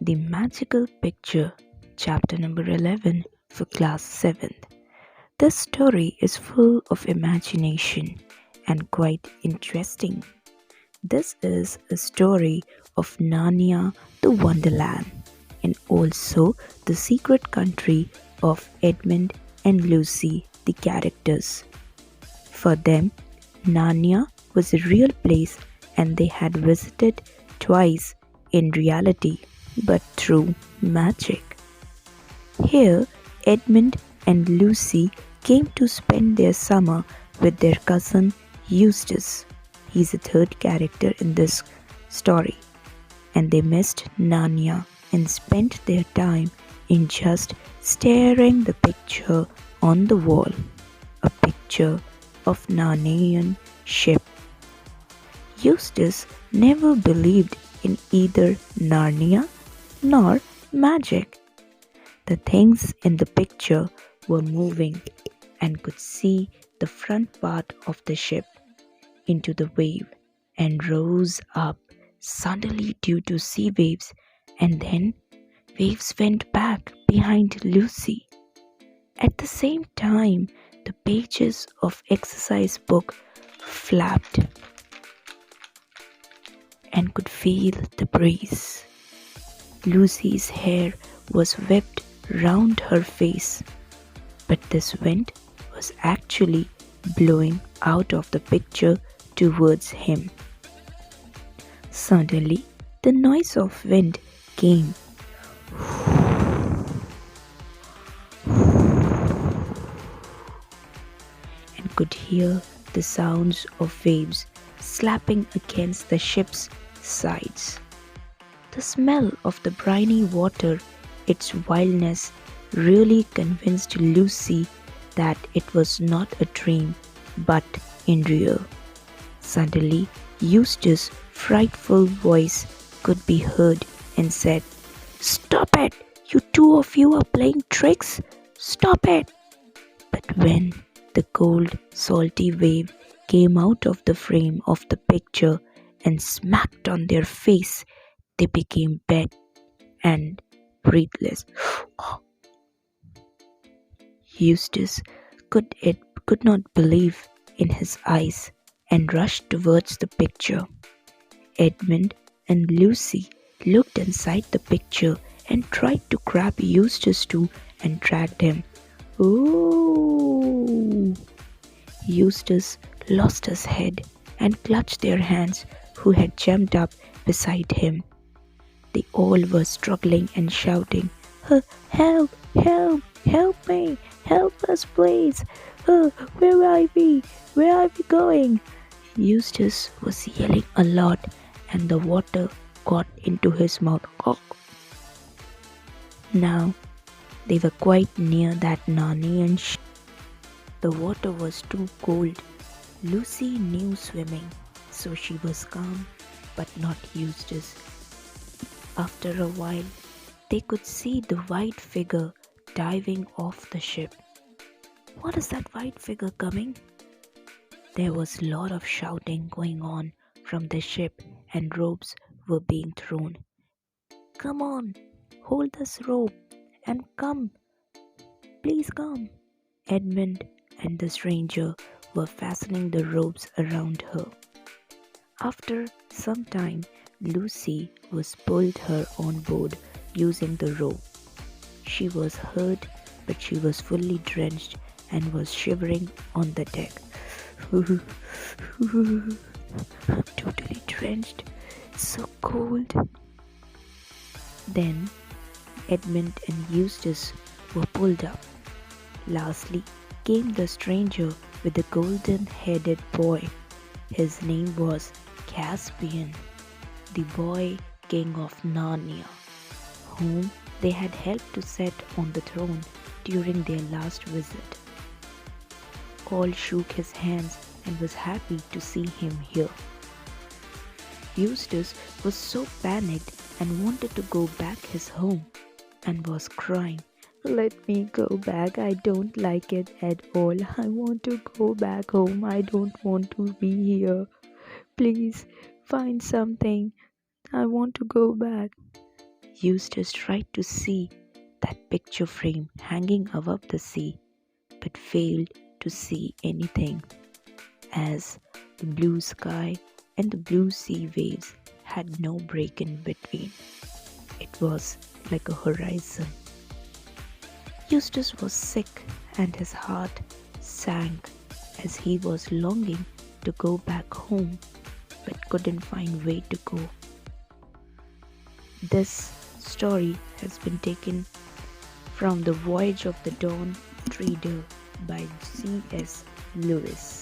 The Magical Picture, chapter number 11 for class 7th. This story is full of imagination and quite interesting. This is a story of Narnia the Wonderland and also the secret country of Edmund and Lucy, the characters. For them, Narnia was a real place and they had visited twice in reality but through magic. Here, Edmund and Lucy came to spend their summer with their cousin Eustace. He's the third character in this story, and they missed Narnia and spent their time in just staring the picture on the wall, a picture of Narnian ship. Eustace never believed in either Narnia nor magic. The things in the picture were moving and could see the front part of the ship into the wave and rose up suddenly due to sea waves, and then waves went back behind Lucy. At the same time, the pages of exercise book flapped and could feel the breeze. Lucy's hair was whipped round her face, but this wind was actually blowing out of the picture towards him. Suddenly, the noise of wind came and could hear the sounds of waves slapping against the ship's sides. The smell of the briny water, its wildness, really convinced Lucy that it was not a dream but in real. Suddenly, Eustace's frightful voice could be heard and said, "Stop it! You two of you are playing tricks! Stop it!" But when the cold, salty wave came out of the frame of the picture and smacked on their face, they became dead and breathless. Eustace could not believe in his eyes and rushed towards the picture. Edmund and Lucy looked inside the picture and tried to grab Eustace too and dragged him. Oh! Eustace lost his head and clutched their hands, who had jumped up beside him. They all were struggling and shouting, "Help! Help! Help me! Help us, please! Where are we? Where are we going?" Eustace was yelling a lot, and the water got into his mouth. Now they were quite near that Narnian ship. The water was too cold. Lucy knew swimming, so she was calm, but not Eustace. After a while, they could see the white figure diving off the ship. "What is that white figure coming?" There was a lot of shouting going on from the ship and ropes were being thrown. "Come on, hold this rope and come, please come." Edmund and the stranger were fastening the ropes around her. After some time, Lucy was pulled her on board using the rope. She was hurt, but she was fully drenched and was shivering on the deck. "I'm totally drenched. It's so cold." Then Edmund and Eustace were pulled up. Lastly came the stranger with the golden-headed boy. His name was Caspian, the boy king of Narnia, whom they had helped to set on the throne during their last visit. All shook his hands and was happy to see him here. Eustace was so panicked and wanted to go back his home and was crying, "Let me go back. I don't like it at all. I want to go back home. I don't want to be here. Please find something. I want to go back." Eustace tried to see that picture frame hanging above the sea, but failed to see anything, as the blue sky and the blue sea waves had no break in between. It was like a horizon. Eustace was sick and his heart sank as he was longing to go back home but couldn't find way to go. This story has been taken from The Voyage of the Dawn Treader by C.S. Lewis.